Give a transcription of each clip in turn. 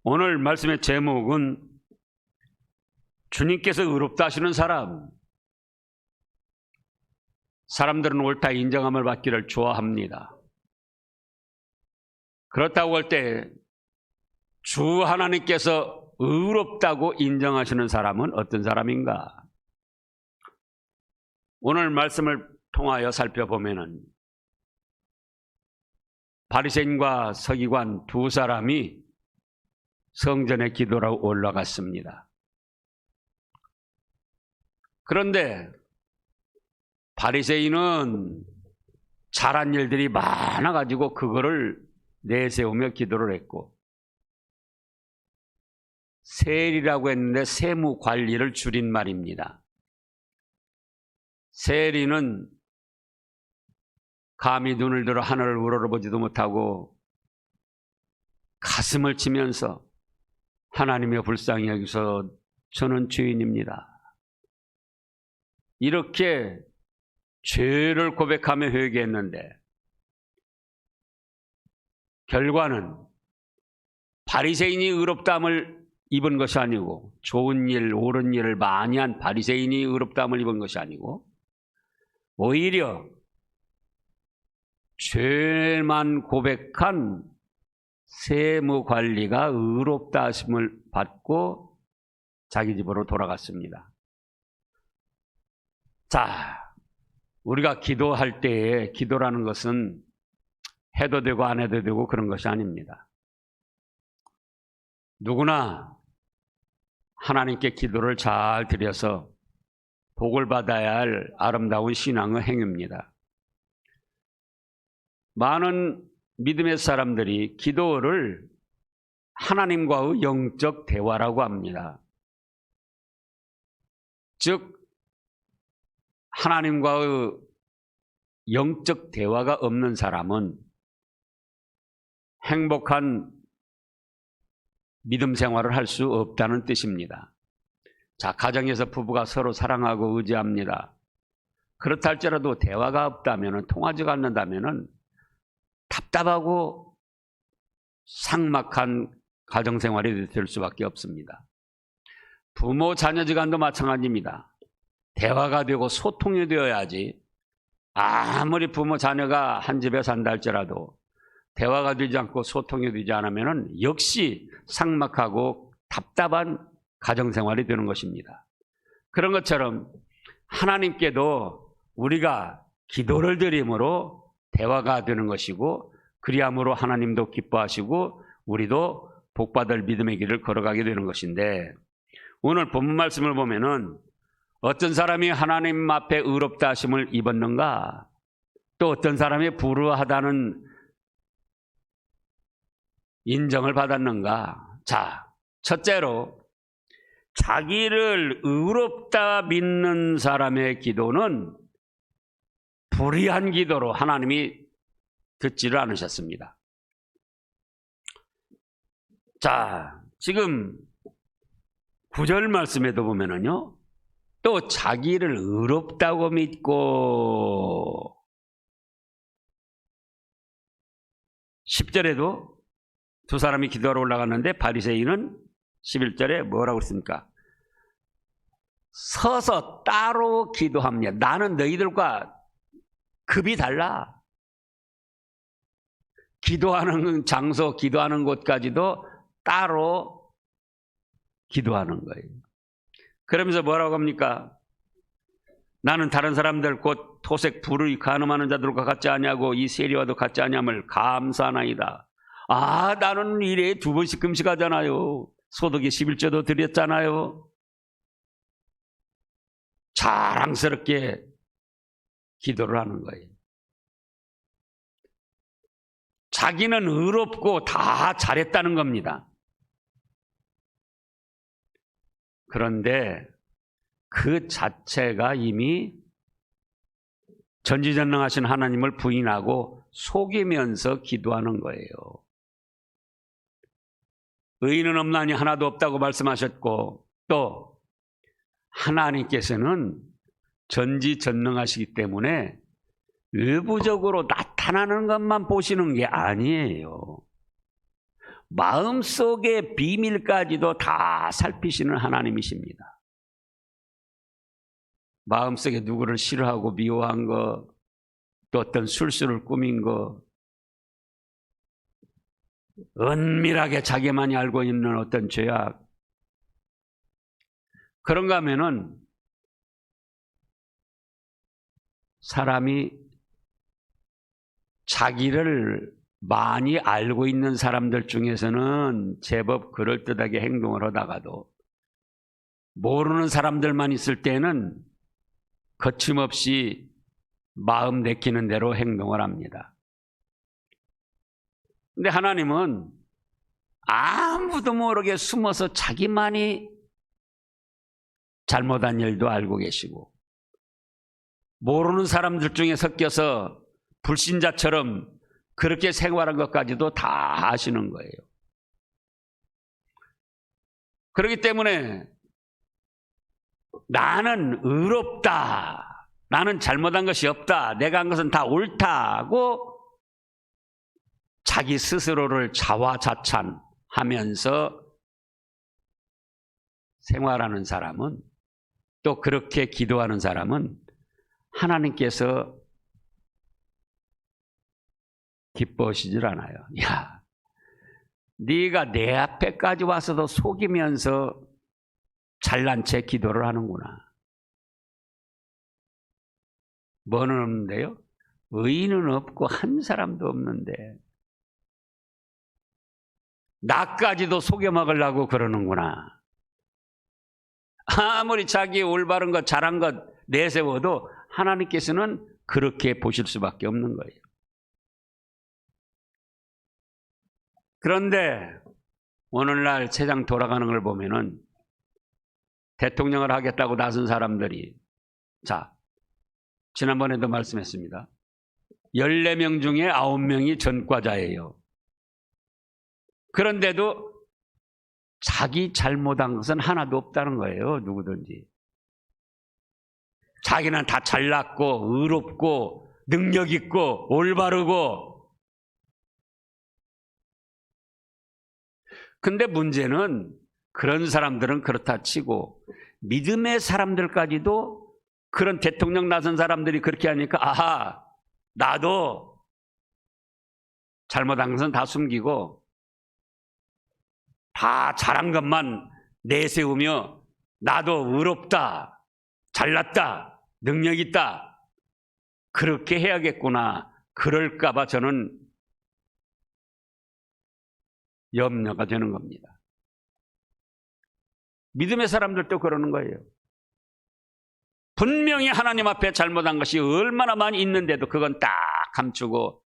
오늘 말씀의 제목은 주님께서 의롭다 하시는 사람. 사람들은 옳다 인정함을 받기를 좋아합니다. 그렇다고 할 때 주 하나님께서 의롭다고 인정하시는 사람은 어떤 사람인가? 오늘 말씀을 통하여 살펴보면은 바리새인과 서기관 두 사람이 성전에 기도하러 올라갔습니다. 그런데 바리새인은 잘한 일들이 많아가지고 그거를 내세우며 기도를 했고, 세리라고 했는데 세무 관리를 줄인 말입니다. 세리는 감히 눈을 들어 하늘을 우러러보지도 못하고 가슴을 치면서 하나님의 불쌍히 여기서 저는 죄인입니다, 이렇게 죄를 고백하며 회개했는데 결과는 바리새인이 의롭다함을 입은 것이 아니고, 좋은 일, 옳은 일을 많이 한 바리새인이 의롭다함을 입은 것이 아니고, 오히려 죄만 고백한 세무관리가 의롭다 하심을 받고 자기 집으로 돌아갔습니다. 자, 우리가 기도할 때에 기도라는 것은 해도 되고 안 해도 되고 그런 것이 아닙니다. 누구나 하나님께 기도를 잘 드려서 복을 받아야 할 아름다운 신앙의 행위입니다. 많은 믿음의 사람들이 기도를 하나님과의 영적 대화라고 합니다. 즉 하나님과의 영적 대화가 없는 사람은 행복한 믿음 생활을 할 수 없다는 뜻입니다. 자, 가정에서 부부가 서로 사랑하고 의지합니다. 그렇다 할지라도 대화가 없다면, 통하지가 않는다면 답답하고 삭막한 가정생활이 될 수밖에 없습니다. 부모 자녀지간도 마찬가지입니다. 대화가 되고 소통이 되어야지, 아무리 부모 자녀가 한 집에 산다 할지라도 대화가 되지 않고 소통이 되지 않으면 역시 삭막하고 답답한 가정생활이 되는 것입니다. 그런 것처럼 하나님께도 우리가 기도를 드림으로 대화가 되는 것이고, 그리함으로 하나님도 기뻐하시고 우리도 복받을 믿음의 길을 걸어가게 되는 것인데, 오늘 본문 말씀을 보면은 어떤 사람이 하나님 앞에 의롭다 하심을 입었는가, 또 어떤 사람이 불의하다는 인정을 받았는가. 자, 첫째로 자기를 의롭다 믿는 사람의 기도는 불의한 기도로 하나님이 듣지를 않으셨습니다. 자, 지금 9절 말씀에도 보면은요, 또 자기를 의롭다고 믿고, 10절에도 두 사람이 기도하러 올라갔는데 바리새인은 11절에 뭐라고 했습니까? 서서 따로 기도합니다. 나는 너희들과 급이 달라. 기도하는 장소, 기도하는 곳까지도 따로 기도하는 거예요. 그러면서 뭐라고 합니까? 나는 다른 사람들 곧 토색 불의 간음하는 자들과 같지 아니하고 이 세리와도 같지 아니함을 감사하나이다. 아, 나는 일에 2번씩 금식하잖아요. 소득이 11조도 드렸잖아요. 자랑스럽게 기도를 하는 거예요. 자기는 의롭고 다 잘했다는 겁니다. 그런데 그 자체가 이미 전지전능하신 하나님을 부인하고 속이면서 기도하는 거예요. 의인은 없나니 하나도 없다고 말씀하셨고, 또 하나님께서는 전지전능하시기 때문에 외부적으로 나타나는 것만 보시는 게 아니에요. 마음속의 비밀까지도 다 살피시는 하나님이십니다. 마음속에 누구를 싫어하고 미워한 거, 또 어떤 술수를 꾸민 거, 은밀하게 자기만이 알고 있는 어떤 죄악, 그런가 하면은 사람이 자기를 많이 알고 있는 사람들 중에서는 제법 그럴듯하게 행동을 하다가도 모르는 사람들만 있을 때는 거침없이 마음 내키는 대로 행동을 합니다. 근데 하나님은 아무도 모르게 숨어서 자기만이 잘못한 일도 알고 계시고, 모르는 사람들 중에 섞여서 불신자처럼 그렇게 생활한 것까지도 다 아시는 거예요. 그렇기 때문에 나는 의롭다, 나는 잘못한 것이 없다, 내가 한 것은 다 옳다고 자기 스스로를 자화자찬하면서 생활하는 사람은, 또 그렇게 기도하는 사람은 하나님께서 기뻐하시질 않아요. 야, 네가 내 앞에까지 와서도 속이면서 잘난 체 기도를 하는구나. 뭐는 없는데요? 의인은 없고 한 사람도 없는데 나까지도 속여 먹으려고 그러는구나. 아무리 자기 올바른 것, 잘한 것 내세워도 하나님께서는 그렇게 보실 수밖에 없는 거예요. 그런데 오늘날 세상 돌아가는 걸 보면은 대통령을 하겠다고 나선 사람들이, 자, 지난번에도 말씀했습니다. 14명 중에 9명이 전과자예요. 그런데도 자기 잘못한 것은 하나도 없다는 거예요. 누구든지. 자기는 다 잘났고 의롭고 능력 있고 올바르고. 근데 문제는 그런 사람들은 그렇다 치고 믿음의 사람들까지도 그런 대통령 나선 사람들이 그렇게 하니까 아하, 나도 잘못한 것은 다 숨기고 다 잘한 것만 내세우며 나도 의롭다, 잘났다, 능력 있다, 그렇게 해야겠구나. 그럴까 봐 저는 염려가 되는 겁니다. 믿음의 사람들도 그러는 거예요. 분명히 하나님 앞에 잘못한 것이 얼마나 많이 있는데도 그건 딱 감추고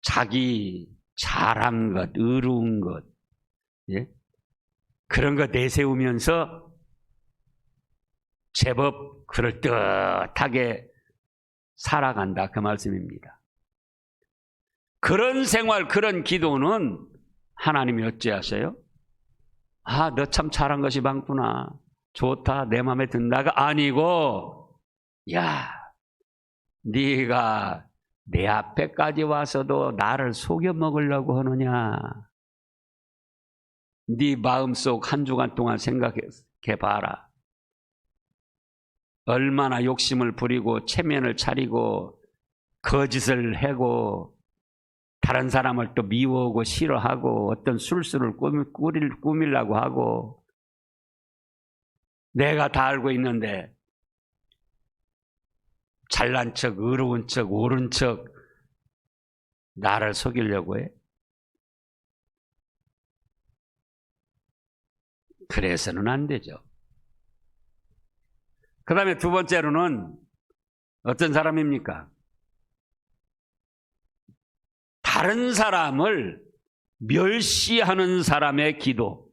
자기 잘한 것, 의로운 것, 예? 그런 거 내세우면서 제법 그럴듯하게 살아간다, 그 말씀입니다. 그런 생활, 그런 기도는 하나님이 어찌하세요? 아, 너 참 잘한 것이 많구나, 좋다, 내 마음에 든다가 아니고, 야, 네가 내 앞에까지 와서도 나를 속여 먹으려고 하느냐. 네 마음속 한 주간 동안 생각해 봐라. 얼마나 욕심을 부리고 체면을 차리고 거짓을 하고 다른 사람을 또 미워하고 싫어하고 어떤 술수를 꾸미려고 하고 내가 다 알고 있는데 잘난 척, 의로운 척, 옳은 척 나를 속이려고 해? 그래서는 안 되죠. 그 다음에 두 번째로는 어떤 사람입니까? 다른 사람을 멸시하는 사람의 기도,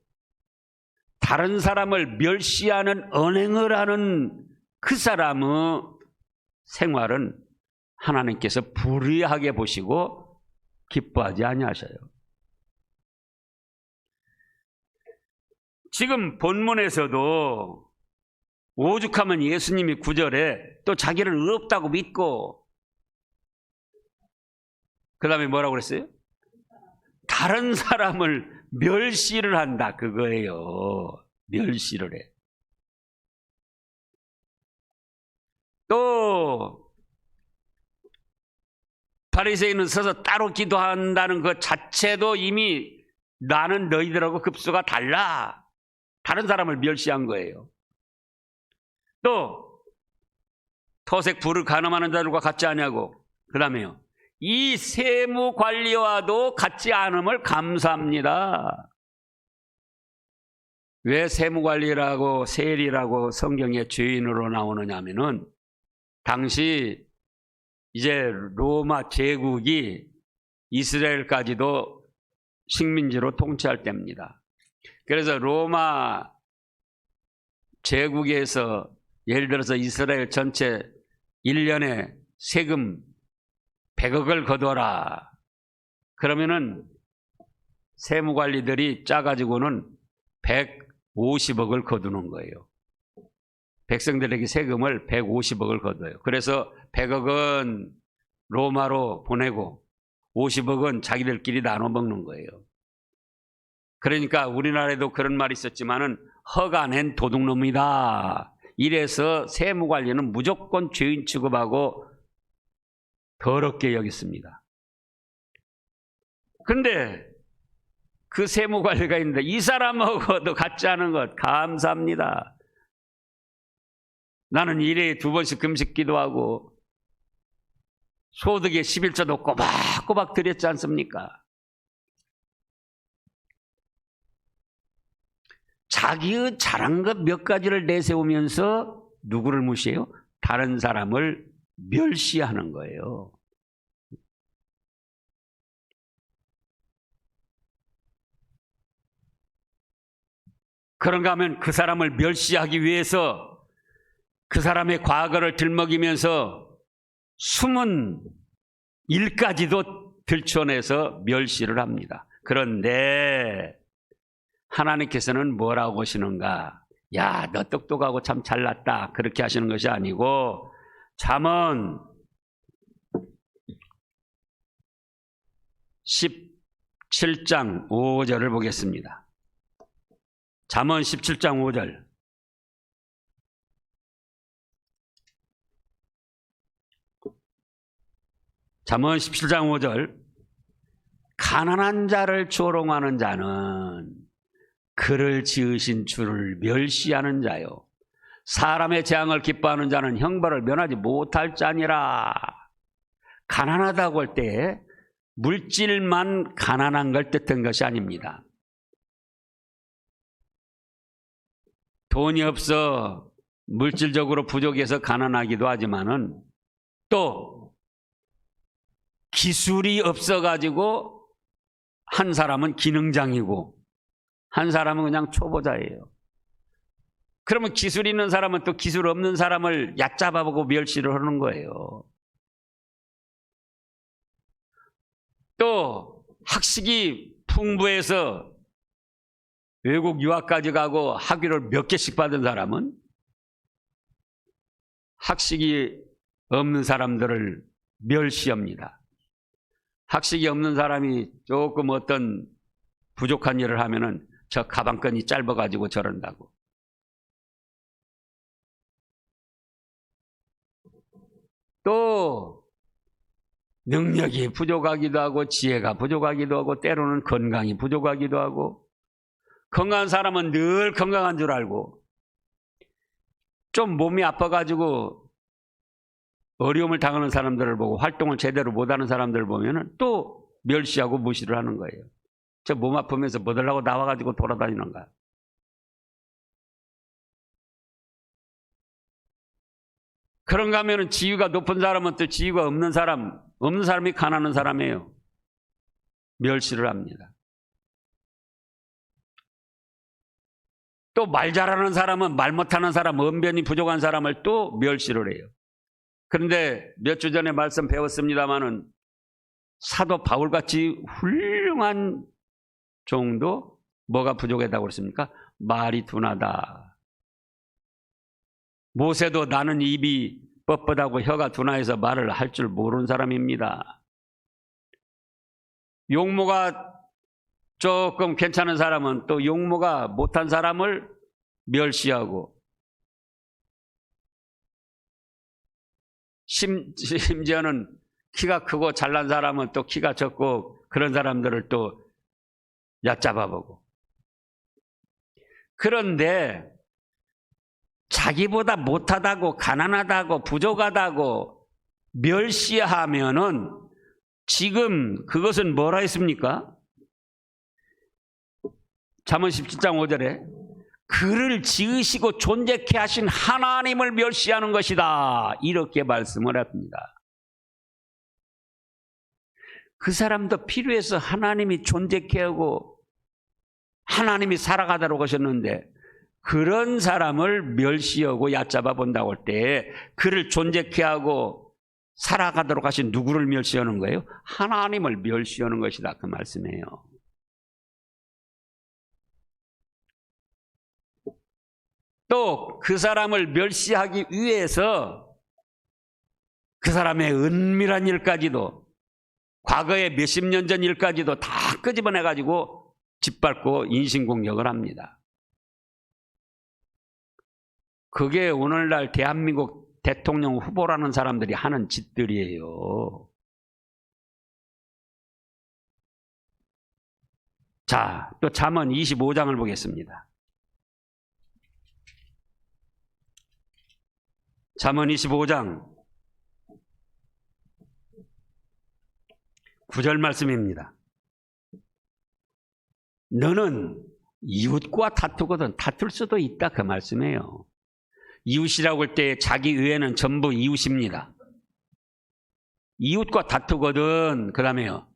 다른 사람을 멸시하는 언행을 하는 그 사람의 생활은 하나님께서 불의하게 보시고 기뻐하지 아니하셔요. 지금 본문에서도 오죽하면 예수님이 9절에 또 자기를 의롭다고 믿고 그 다음에 뭐라고 그랬어요? 다른 사람을 멸시를 한다 그거예요. 멸시를 해. 또 바리새인은 서서 따로 기도한다는 것 자체도 이미 나는 너희들하고 급수가 달라. 다른 사람을 멸시한 거예요. 또 토색 불을 간음하는 자들과 같지 않냐고. 그 다음에요. 이 세무관리와도 같지 않음을 감사합니다. 왜 세무관리라고 세리라고 성경에 죄인으로 나오느냐 하면은 당시 이제 로마 제국이 이스라엘까지도 식민지로 통치할 때입니다. 그래서 로마 제국에서 예를 들어서 이스라엘 전체 1년에 세금 100억을 거둬라. 그러면은 세무관리들이 짜가지고는 150억을 거두는 거예요. 백성들에게 세금을 150억을 거둬요. 그래서 100억은 로마로 보내고 50억은 자기들끼리 나눠 먹는 거예요. 그러니까 우리나라에도 그런 말이 있었지만은 허가 낸 도둑놈이다. 이래서 세무관리는 무조건 죄인 취급하고 더럽게 여겼습니다. 그런데 그 세무관리가 있는데 이 사람하고도 같지 않은 것 감사합니다. 나는 1회에 2번씩 금식 기도하고 소득의 11조도 꼬박꼬박 드렸지 않습니까? 자기의 잘한 것 몇 가지를 내세우면서 누구를 무시해요? 다른 사람을 멸시하는 거예요. 그런가 하면 그 사람을 멸시하기 위해서 그 사람의 과거를 들먹이면서 숨은 일까지도 들춰내서 멸시를 합니다. 그런데 하나님께서는 뭐라고 하시는가? 야, 너 똑똑하고 참 잘났다. 그렇게 하시는 것이 아니고 잠언 17장 5절을 보겠습니다. 잠언 17장 5절. 잠언 17장 5절. 가난한 자를 조롱하는 자는 그를 지으신 주를 멸시하는 자요. 사람의 재앙을 기뻐하는 자는 형벌을 면하지 못할 자니라. 가난하다고 할 때 물질만 가난한 걸 뜻한 것이 아닙니다. 돈이 없어 물질적으로 부족해서 가난하기도 하지만은 또 기술이 없어가지고 한 사람은 기능장이고 한 사람은 그냥 초보자예요. 그러면 기술 있는 사람은 또 기술 없는 사람을 얕잡아보고 멸시를 하는 거예요. 또 학식이 풍부해서 외국 유학까지 가고 학위를 몇 개씩 받은 사람은 학식이 없는 사람들을 멸시합니다. 학식이 없는 사람이 조금 어떤 부족한 일을 하면은 저 가방끈이 짧아가지고 저런다고. 또 능력이 부족하기도 하고 지혜가 부족하기도 하고 때로는 건강이 부족하기도 하고 건강한 사람은 늘 건강한 줄 알고 좀 몸이 아파가지고 어려움을 당하는 사람들을 보고 활동을 제대로 못하는 사람들을 보면 또 멸시하고 무시를 하는 거예요. 저 몸 아프면서 뭐 하려고 나와가지고 돌아다니는가. 그런가 하면 지위가 높은 사람은 또 지위가 없는 사람이 가난한 사람이에요. 멸시를 합니다. 또 말 잘하는 사람은 말 못하는 사람, 언변이 부족한 사람을 또 멸시를 해요. 그런데 몇 주 전에 말씀 배웠습니다마는 사도 바울같이 훌륭한 종도 뭐가 부족하다고 그랬습니까? 말이 둔하다. 모세도 나는 입이 뻣뻣하고 혀가 둔하여서 말을 할 줄 모르는 사람입니다. 용모가 조금 괜찮은 사람은 또 용모가 못한 사람을 멸시하고, 심지어는 키가 크고 잘난 사람은 또 키가 적고 그런 사람들을 또 얕잡아보고. 그런데 자기보다 못하다고 가난하다고 부족하다고 멸시하면은 지금 그것은 뭐라 했습니까? 잠언 17장 5절에 그를 지으시고 존재케 하신 하나님을 멸시하는 것이다, 이렇게 말씀을 합니다. 그 사람도 필요해서 하나님이 존재케 하고 하나님이 살아가도록 하셨는데, 그런 사람을 멸시하고 얕잡아 본다고 할 때 그를 존재케 하고 살아가도록 하신 누구를 멸시하는 거예요? 하나님을 멸시하는 것이다, 그 말씀이에요. 또 그 사람을 멸시하기 위해서 그 사람의 은밀한 일까지도, 과거의 몇십 년 전 일까지도 다 끄집어내가지고 짓밟고 인신공격을 합니다. 그게 오늘날 대한민국 대통령 후보라는 사람들이 하는 짓들이에요. 자, 또 잠언 25장을 보겠습니다. 잠언 25장 9절 말씀입니다. 너는 이웃과 다투거든. 다툴 수도 있다, 그 말씀이에요. 이웃이라고 할 때 자기 외에는 전부 이웃입니다. 이웃과 다투거든. 그 다음에요,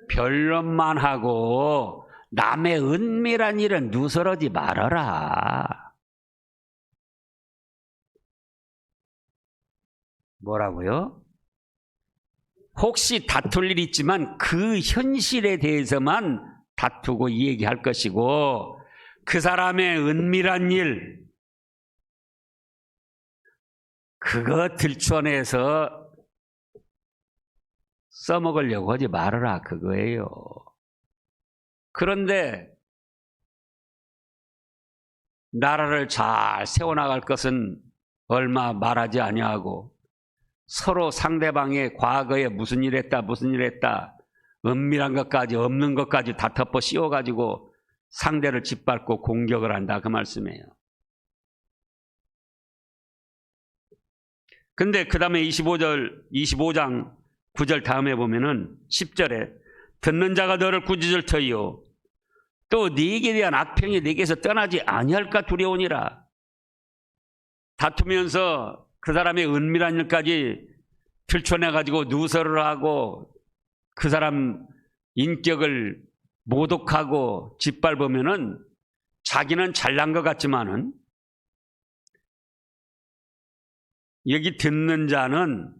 변론만 하고 남의 은밀한 일은 누설하지 말아라. 뭐라고요? 혹시 다툴 일이 있지만 그 현실에 대해서만 다투고 얘기할 것이고, 그 사람의 은밀한 일, 그거 들춰내서 써먹으려고 하지 말아라, 그거예요. 그런데 나라를 잘 세워나갈 것은 얼마 말하지 아니하고, 서로 상대방의 과거에 무슨 일 했다 은밀한 것까지 없는 것까지 다 덮어 씌워가지고 상대를 짓밟고 공격을 한다, 그 말씀이에요. 근데 그 다음에 25장 9절 다음에 보면은 10절에 듣는 자가 너를 꾸짖을 터이요 또 네게 대한 악평이 네게서 떠나지 아니할까 두려우니라. 다투면서 그 사람의 은밀한 일까지 들춰내가지고 누설을 하고 그 사람 인격을 모독하고 짓밟으면은 자기는 잘난 것 같지만은 여기 듣는 자는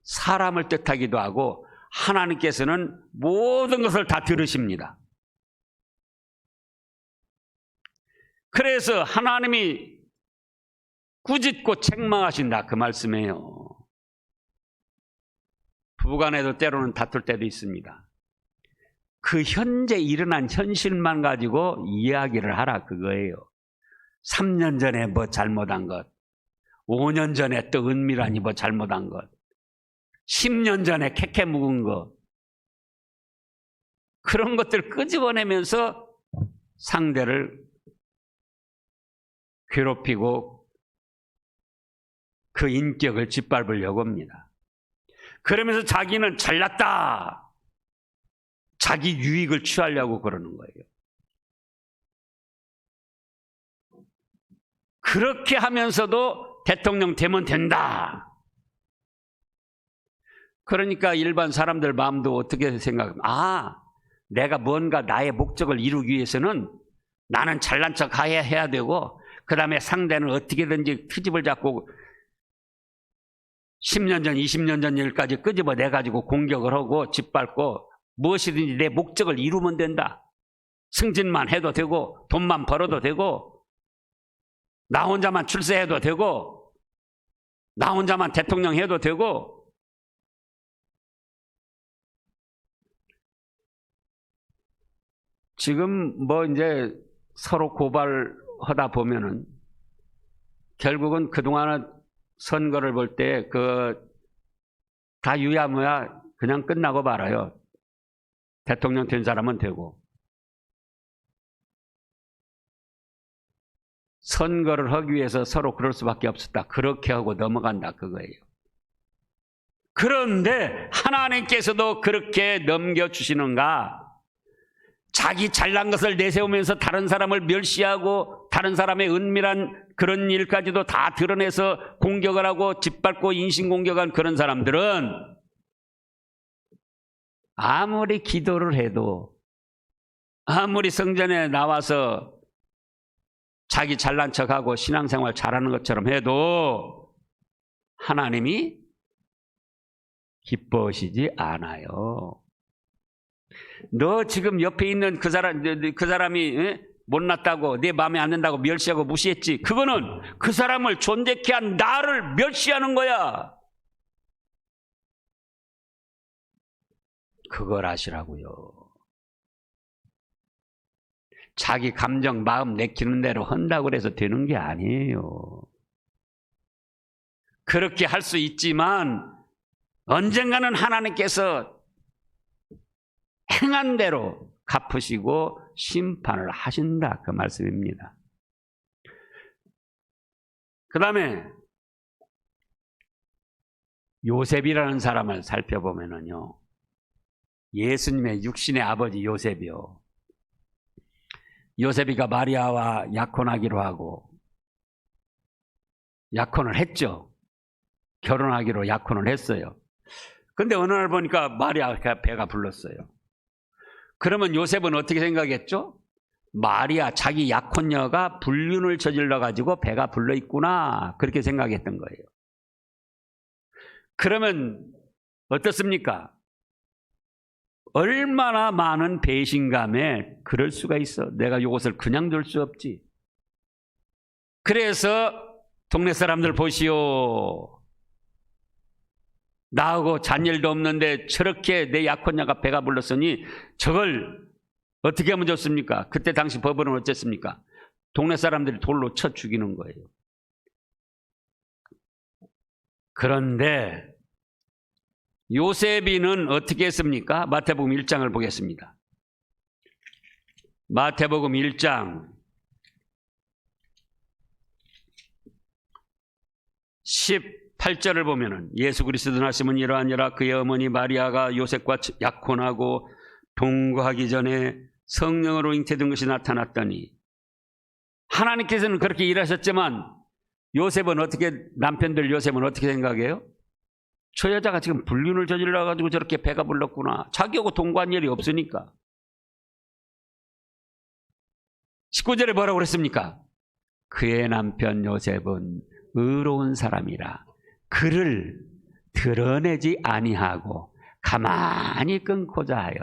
사람을 뜻하기도 하고 하나님께서는 모든 것을 다 들으십니다. 그래서 하나님이 꾸짖고 책망하신다, 그 말씀이에요. 부부간에도 때로는 다툴 때도 있습니다. 그 현재 일어난 현실만 가지고 이야기를 하라, 그거예요. 3년 전에 뭐 잘못한 것, 5년 전에 또 은밀하니 뭐 잘못한 것, 10년 전에 캐캐 묵은 것, 그런 것들 끄집어내면서 상대를 괴롭히고 그 인격을 짓밟으려고 합니다. 그러면서 자기는 잘났다, 자기 유익을 취하려고 그러는 거예요. 그렇게 하면서도 대통령 되면 된다. 그러니까 일반 사람들 마음도 어떻게 생각하면, 내가 뭔가 나의 목적을 이루기 위해서는 나는 잘난 척 해야 되고, 그 다음에 상대는 어떻게든지 트집을 잡고 10년 전, 20년 전 일까지 끄집어내가지고 공격을 하고 짓밟고 무엇이든지 내 목적을 이루면 된다. 승진만 해도 되고 돈만 벌어도 되고 나 혼자만 출세해도 되고 나 혼자만 대통령 해도 되고, 지금 뭐 이제 서로 고발하다 보면은 결국은 그동안 선거를 볼 때 다 유야무야 그냥 끝나고 말아요. 대통령 된 사람은 되고. 선거를 하기 위해서 서로 그럴 수밖에 없었다. 그렇게 하고 넘어간다 그거예요. 그런데 하나님께서도 그렇게 넘겨주시는가? 자기 잘난 것을 내세우면서 다른 사람을 멸시하고 다른 사람의 은밀한 그런 일까지도 다 드러내서 공격을 하고 짓밟고 인신공격한 그런 사람들은 아무리 기도를 해도, 아무리 성전에 나와서 자기 잘난 척하고 신앙생활 잘하는 것처럼 해도 하나님이 기뻐하시지 않아요. 너 지금 옆에 있는 그 사람이 못났다고, 내 마음에 안 든다고 멸시하고 무시했지. 그거는 그 사람을 존재케 한 나를 멸시하는 거야. 그걸 아시라고요. 자기 감정, 마음 내키는 대로 한다고 해서 되는 게 아니에요. 그렇게 할 수 있지만 언젠가는 하나님께서 행한 대로 갚으시고 심판을 하신다 그 말씀입니다. 그 다음에 요셉이라는 사람을 살펴보면요, 예수님의 육신의 아버지 요셉이요, 요셉이가 마리아와 약혼하기로 하고 약혼을 했죠. 결혼하기로 약혼을 했어요. 근데 어느 날 보니까 마리아가 배가 불렀어요. 그러면 요셉은 어떻게 생각했죠? 마리아, 자기 약혼녀가 불륜을 저질러 가지고 배가 불러 있구나, 그렇게 생각했던 거예요. 그러면 어떻습니까? 얼마나 많은 배신감에 그럴 수가 있어. 내가 이것을 그냥 둘 수 없지. 그래서 동네 사람들 보시오, 나하고 잔일도 없는데 저렇게 내 약혼녀가 배가 불렀으니 저걸 어떻게 하면 좋습니까? 그때 당시 법은 어쨌습니까? 동네 사람들이 돌로 쳐 죽이는 거예요. 그런데 요셉이는 어떻게 했습니까? 마태복음 1장을 보겠습니다. 마태복음 1장 18절을 보면은, 예수 그리스도 나심은 이러하니라. 그의 어머니 마리아가 요셉과 약혼하고 동거하기 전에 성령으로 잉태된 것이 나타났더니, 하나님께서는 그렇게 일하셨지만 요셉은 어떻게, 남편들 요셉은 어떻게 생각해요? 저 여자가 지금 불륜을 저질러 가지고 저렇게 배가 불렀구나. 자기하고 동거한 일이 없으니까. 19절에 뭐라고 그랬습니까? 그의 남편 요셉은 의로운 사람이라 그를 드러내지 아니하고 가만히 끊고자 하여.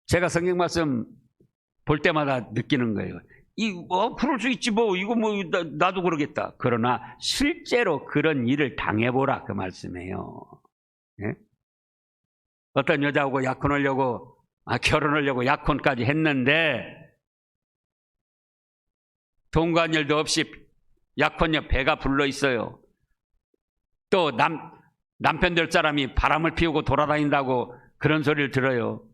제가 성경 말씀 볼 때마다 느끼는 거예요. 그럴 수 있지 뭐, 이거 뭐 나도 그러겠다. 그러나 실제로 그런 일을 당해보라 그 말씀이에요. 예? 어떤 여자하고 약혼하려고, 결혼하려고 약혼까지 했는데 동거한 일도 없이 약혼녀 배가 불러 있어요. 또 남편들 사람이 바람을 피우고 돌아다닌다고 그런 소리를 들어요.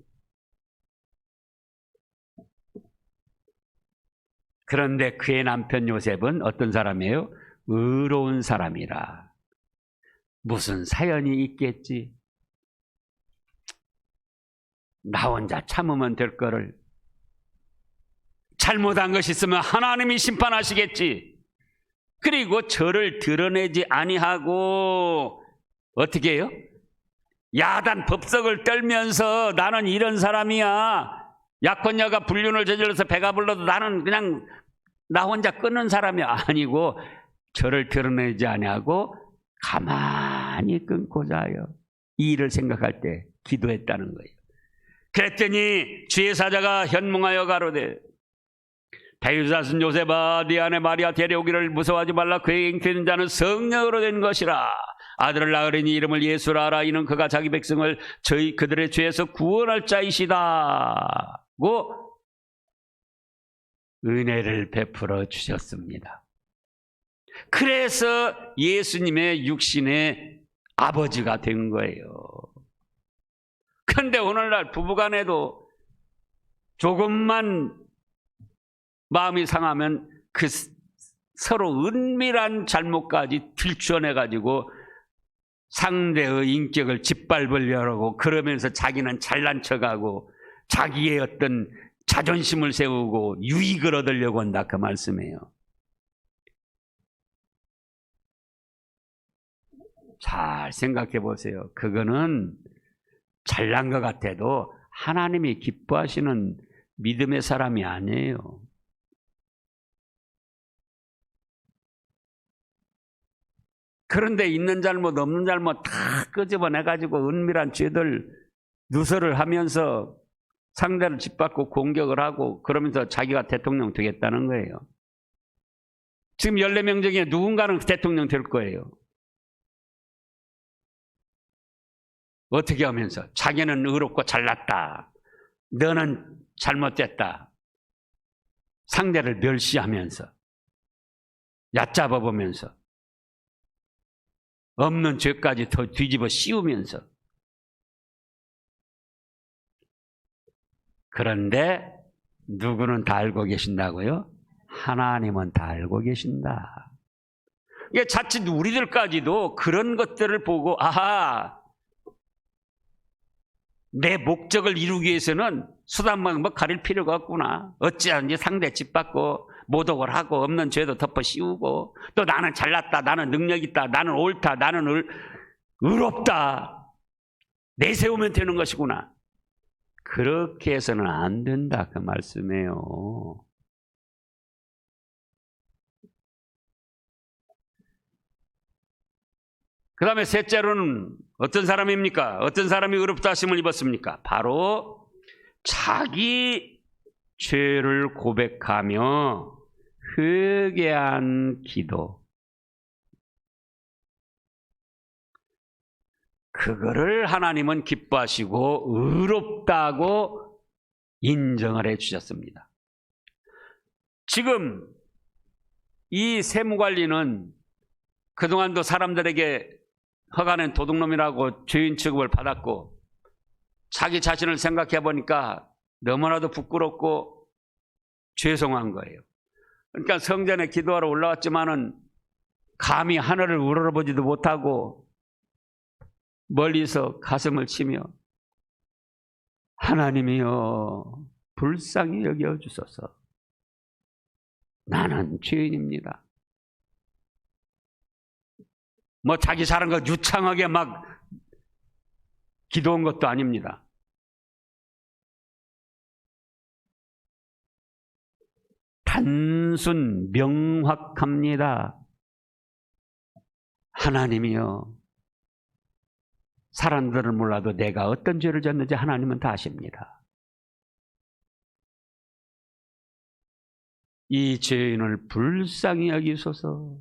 그런데 그의 남편 요셉은 어떤 사람이에요? 의로운 사람이라. 무슨 사연이 있겠지? 나 혼자 참으면 될 거를, 잘못한 것이 있으면 하나님이 심판하시겠지. 그리고 저를 드러내지 아니하고 어떻게 해요? 야단 법석을 떨면서 나는 이런 사람이야, 약혼녀가 불륜을 저질러서 배가 불러도 나는 그냥 나 혼자 끊는 사람이 아니고 저를 드러내지 아니하고 가만히 끊고자 하여, 이 일을 생각할 때 기도했다는 거예요. 그랬더니 주의 사자가 현몽하여 가로되, 다윗의 자손 요셉아, 네 아내 마리아 데려오기를 무서워하지 말라. 그의 잉태된 자는 성령으로 된 것이라. 아들을 낳으리니 이름을 예수라 하라. 이는 그가 자기 백성을 그들의 죄에서 구원할 자이시다고 은혜를 베풀어 주셨습니다. 그래서 예수님의 육신의 아버지가 된 거예요. 그런데 오늘날 부부간에도 조금만 마음이 상하면 그 서로 은밀한 잘못까지 들추어내가지고 상대의 인격을 짓밟으려고 그러면서 자기는 잘난 척하고 자기의 어떤 자존심을 세우고 유익을 얻으려고 한다, 그 말씀이에요. 잘 생각해 보세요. 그거는 잘난 것 같아도 하나님이 기뻐하시는 믿음의 사람이 아니에요. 그런데 있는 잘못 없는 잘못 다 끄집어내가지고 은밀한 죄들 누설을 하면서 상대를 짓밟고 공격을 하고 그러면서 자기가 대통령 되겠다는 거예요. 지금 14명 중에 누군가는 대통령 될 거예요. 어떻게 하면서? 자기는 의롭고 잘났다, 너는 잘못됐다, 상대를 멸시하면서 얕잡아 보면서 없는 죄까지 더 뒤집어 씌우면서. 그런데 누구는 다 알고 계신다고요? 하나님은 다 알고 계신다. 이게 자칫 우리들까지도 그런 것들을 보고 아하, 내 목적을 이루기 위해서는 수단 방법 가릴 필요가 없구나. 어찌하든지 상대 짓밟고 모독을 하고 없는 죄도 덮어 씌우고 또 나는 잘났다, 나는 능력 있다, 나는 옳다, 나는 의롭다 내세우면 되는 것이구나. 그렇게 해서는 안 된다, 그 말씀이에요. 그 다음에 셋째로는 어떤 사람입니까? 어떤 사람이 의롭다 하심을 입었습니까? 바로 자기 죄를 고백하며 회개한 기도. 그거를 하나님은 기뻐하시고 의롭다고 인정을 해 주셨습니다. 지금 이 세무관리는 그동안도 사람들에게 허가는 도둑놈이라고 죄인 취급을 받았고 자기 자신을 생각해 보니까 너무나도 부끄럽고 죄송한 거예요. 그러니까 성전에 기도하러 올라왔지만은 감히 하늘을 우러러보지도 못하고 멀리서 가슴을 치며 하나님이여 불쌍히 여겨주소서, 나는 죄인입니다. 뭐 자기 잘한 거 유창하게 막 기도한 것도 아닙니다. 단순 명확합니다. 하나님이여, 사람들은 몰라도 내가 어떤 죄를 졌는지 하나님은 다 아십니다. 이 죄인을 불쌍히 여기소서.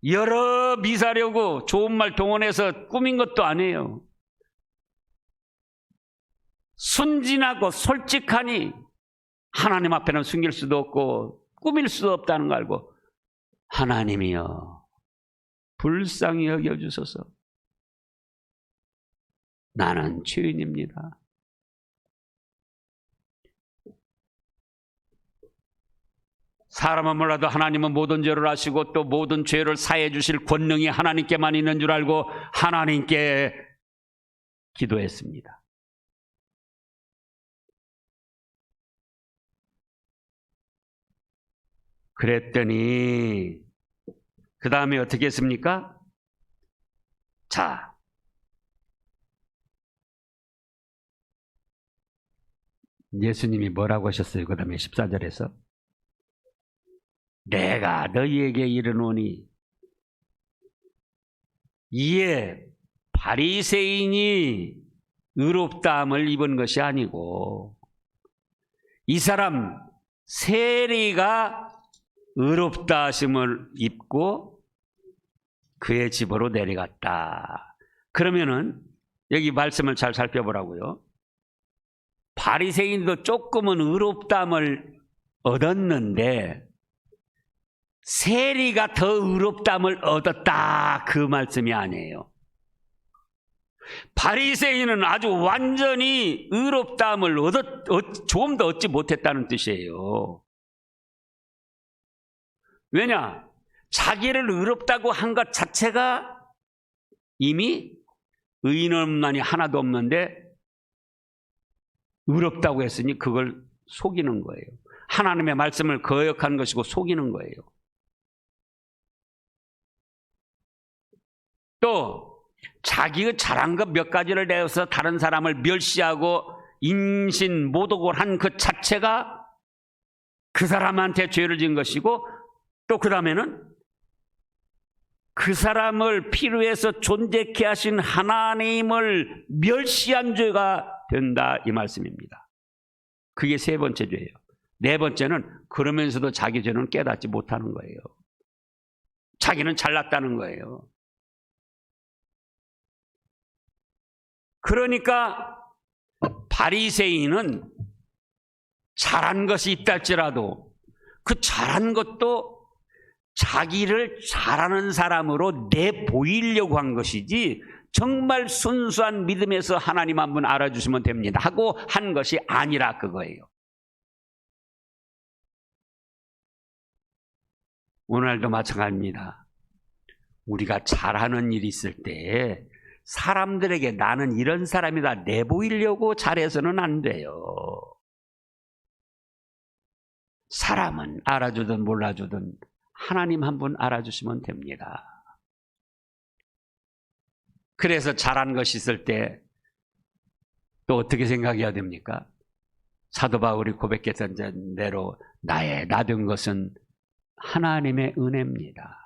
여러 미사려고 좋은 말 동원해서 꾸민 것도 아니에요. 순진하고 솔직하니 하나님 앞에는 숨길 수도 없고 꾸밀 수도 없다는 거 알고 하나님이여 불쌍히 여겨주소서, 나는 죄인입니다. 사람은 몰라도 하나님은 모든 죄를 아시고 또 모든 죄를 사해 주실 권능이 하나님께만 있는 줄 알고 하나님께 기도했습니다. 그랬더니 그 다음에 어떻게 했습니까? 자, 예수님이 뭐라고 하셨어요? 그 다음에 14절에서 내가 너희에게 이르노니 이에 바리새인이 의롭다함을 입은 것이 아니고 이 사람 세리가 의롭다 하심을 입고 그의 집으로 내려갔다. 그러면은 여기 말씀을 잘 살펴보라고요. 바리새인도 조금은 의롭다함을 얻었는데 세리가 더 의롭다함을 얻었다, 그 말씀이 아니에요. 바리새인은 아주 완전히 의롭다함을 좀 더 얻지 못했다는 뜻이에요. 왜냐? 자기를 의롭다고 한 것 자체가 이미 의인은 없나니 하나도 없는데 의롭다고 했으니 그걸 속이는 거예요. 하나님의 말씀을 거역한 것이고 속이는 거예요. 또 자기가 잘한 것 몇 가지를 내어서 다른 사람을 멸시하고 인신모독을 한 그 자체가 그 사람한테 죄를 지은 것이고, 또 그 다음에는 그 사람을 필요해서 존재케 하신 하나님을 멸시한 죄가 된다, 이 말씀입니다. 그게 세 번째 죄예요. 네 번째는 그러면서도 자기 죄는 깨닫지 못하는 거예요. 자기는 잘났다는 거예요. 그러니까 바리새인은 잘한 것이 있다 할지라도 그 잘한 것도 자기를 잘하는 사람으로 내보이려고 한 것이지 정말 순수한 믿음에서 하나님 한 분 알아주시면 됩니다 하고 한 것이 아니라 그거예요. 오늘도 마찬가지입니다. 우리가 잘하는 일이 있을 때 사람들에게 나는 이런 사람이다 내보이려고 잘해서는 안 돼요. 사람은 알아주든 몰라주든 하나님 한 분 알아주시면 됩니다. 그래서 잘한 것이 있을 때 또 어떻게 생각해야 됩니까? 사도 바울이 고백했던 대로 나의 나된 것은 하나님의 은혜입니다.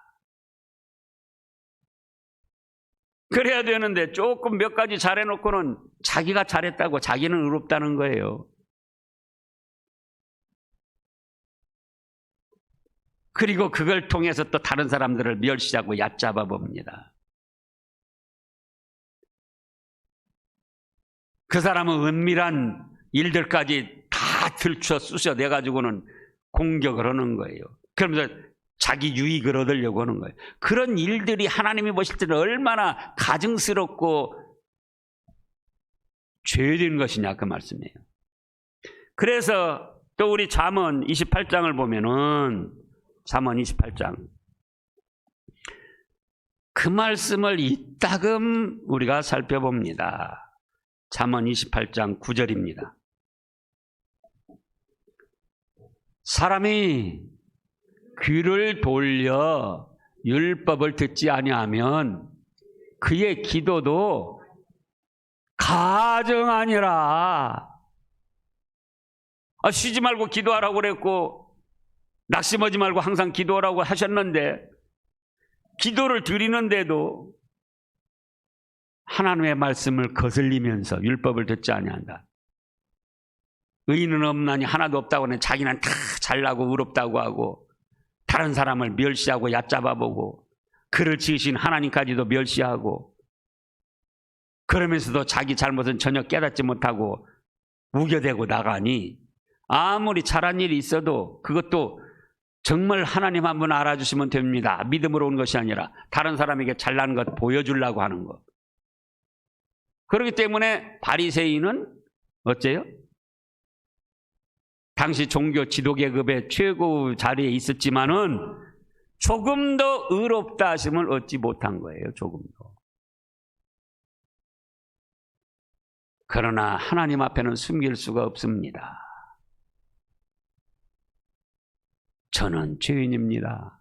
그래야 되는데 조금 몇 가지 잘해놓고는 자기가 잘했다고 자기는 의롭다는 거예요. 그리고 그걸 통해서 또 다른 사람들을 멸시하고 얕잡아 봅니다. 그 사람은 은밀한 일들까지 다 들춰 쑤셔내가지고는 공격을 하는 거예요. 그러면서 자기 유익을 얻으려고 하는 거예요. 그런 일들이 하나님이 보실 때는 얼마나 가증스럽고 죄된 것이냐, 그 말씀이에요. 그래서 또 우리 잠언 28장을 보면은 잠언 28장 그 말씀을 이따금 우리가 살펴봅니다. 잠언 28장 9절입니다. 사람이 귀를 돌려 율법을 듣지 아니하면 그의 기도도 가증하니라. 쉬지 말고 기도하라고 그랬고 낙심하지 말고 항상 기도하라고 하셨는데 기도를 드리는데도 하나님의 말씀을 거슬리면서 율법을 듣지 아니한다. 의인은 없나니 하나도 없다고 하는 자기는 다 잘나고 의롭다고 하고 다른 사람을 멸시하고 얕잡아보고 그를 지으신 하나님까지도 멸시하고 그러면서도 자기 잘못은 전혀 깨닫지 못하고 우겨대고 나가니 아무리 잘한 일이 있어도 그것도 정말 하나님 한 분 알아주시면 됩니다. 믿음으로 온 것이 아니라 다른 사람에게 잘난 것 보여주려고 하는 것. 그렇기 때문에 바리새인은 어째요? 당시 종교 지도계급의 최고 자리에 있었지만은 조금 더 의롭다 하심을 얻지 못한 거예요. 조금 더. 그러나 하나님 앞에는 숨길 수가 없습니다. 저는 죄인입니다.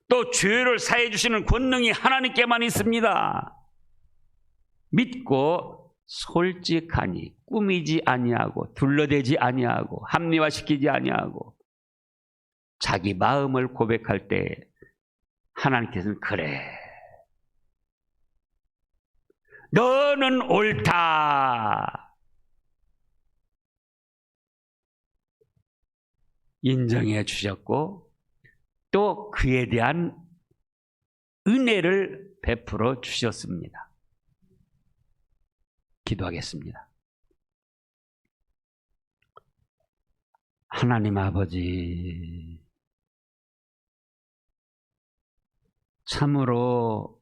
또 죄를 사해 주시는 권능이 하나님께만 있습니다. 믿고 솔직하니 꾸미지 아니하고 둘러대지 아니하고 합리화시키지 아니하고 자기 마음을 고백할 때 하나님께서는 그래 너는 옳다 인정해 주셨고 또 그에 대한 은혜를 베풀어 주셨습니다. 기도하겠습니다. 하나님 아버지, 참으로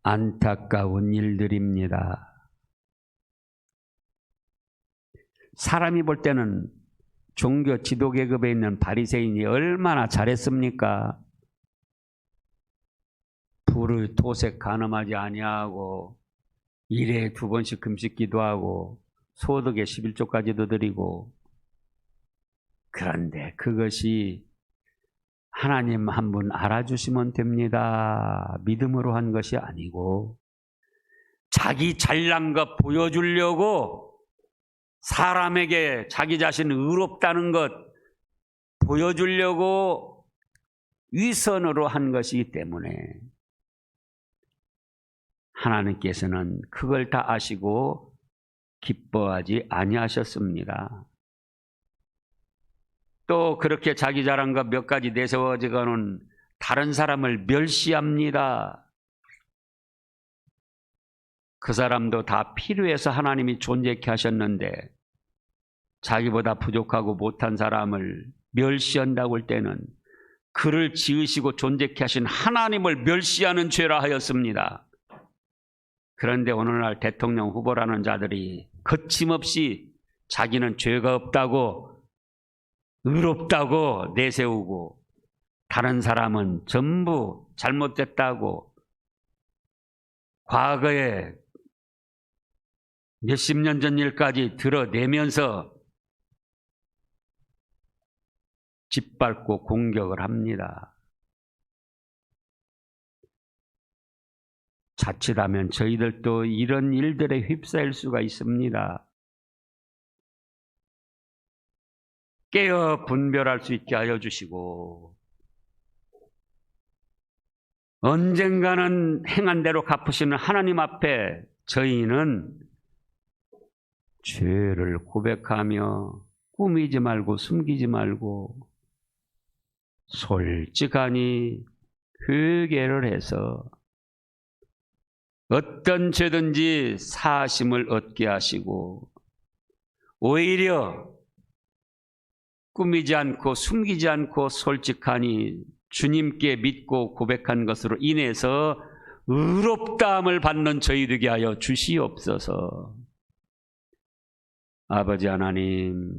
안타까운 일들입니다. 사람이 볼 때는 종교 지도 계급에 있는 바리새인이 얼마나 잘했습니까? 불을 토색 간음하지 아니하고 일에 2번씩 금식 기도하고 소득에 11조까지도 드리고, 그런데 그것이 하나님 한 분 알아주시면 됩니다. 믿음으로 한 것이 아니고 자기 잘난 것 보여주려고 사람에게 자기 자신 의롭다는 것 보여주려고 위선으로 한 것이기 때문에 하나님께서는 그걸 다 아시고 기뻐하지 아니하셨습니다. 또 그렇게 자기 잘한 것 몇 가지 내세워지고는 다른 사람을 멸시합니다. 그 사람도 다 필요해서 하나님이 존재케 하셨는데 자기보다 부족하고 못한 사람을 멸시한다고 할 때는 그를 지으시고 존재케 하신 하나님을 멸시하는 죄라 하였습니다. 그런데 오늘날 대통령 후보라는 자들이 거침없이 자기는 죄가 없다고 의롭다고 내세우고 다른 사람은 전부 잘못됐다고 과거에 몇십 년 전 일까지 드러내면서 짓밟고 공격을 합니다. 자칫하면 저희들도 이런 일들에 휩싸일 수가 있습니다. 깨어 분별할 수 있게 하여 주시고 언젠가는 행한 대로 갚으시는 하나님 앞에 저희는 죄를 고백하며 꾸미지 말고 숨기지 말고 솔직하니 회개를 해서 어떤 죄든지 사심을 얻게 하시고 오히려 꾸미지 않고 숨기지 않고 솔직하니 주님께 믿고 고백한 것으로 인해서 의롭다함을 받는 저희 되게 하여 주시옵소서. 아버지 하나님,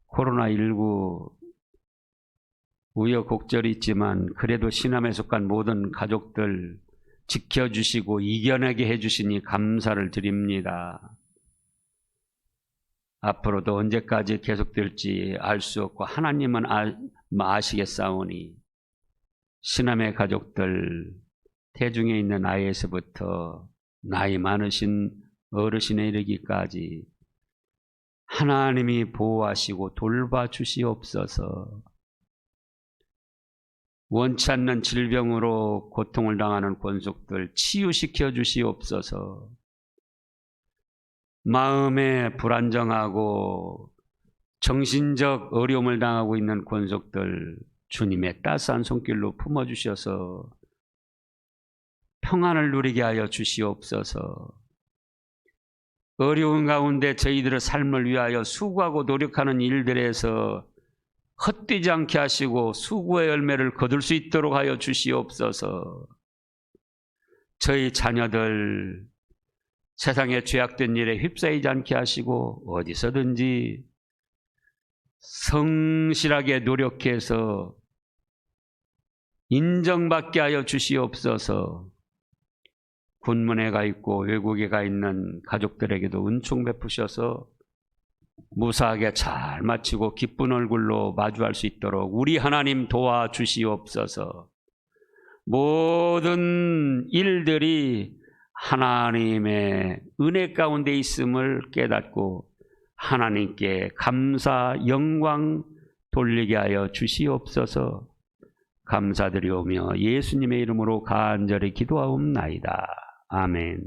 코로나19 우여곡절이 있지만 그래도 신함에 속한 모든 가족들 지켜주시고 이겨내게 해주시니 감사를 드립니다. 앞으로도 언제까지 계속될지 알 수 없고 하나님은 아시겠사오니 신함의 가족들 태중에 있는 아이에서부터 나이 많으신 어르신에 이르기까지 하나님이 보호하시고 돌봐주시옵소서. 원치 않는 질병으로 고통을 당하는 권속들 치유시켜 주시옵소서. 마음에 불안정하고 정신적 어려움을 당하고 있는 권속들 주님의 따스한 손길로 품어주셔서 평안을 누리게 하여 주시옵소서. 어려운 가운데 저희들의 삶을 위하여 수고하고 노력하는 일들에서 헛되지 않게 하시고 수고의 열매를 거둘 수 있도록 하여 주시옵소서. 저희 자녀들 세상의 죄악된 일에 휩싸이지 않게 하시고 어디서든지 성실하게 노력해서 인정받게 하여 주시옵소서. 군문에 가 있고 외국에 가 있는 가족들에게도 은총 베푸셔서 무사하게 잘 마치고 기쁜 얼굴로 마주할 수 있도록 우리 하나님 도와주시옵소서. 모든 일들이 하나님의 은혜 가운데 있음을 깨닫고 하나님께 감사 영광 돌리게 하여 주시옵소서. 감사드리오며 예수님의 이름으로 간절히 기도하옵나이다. 아멘.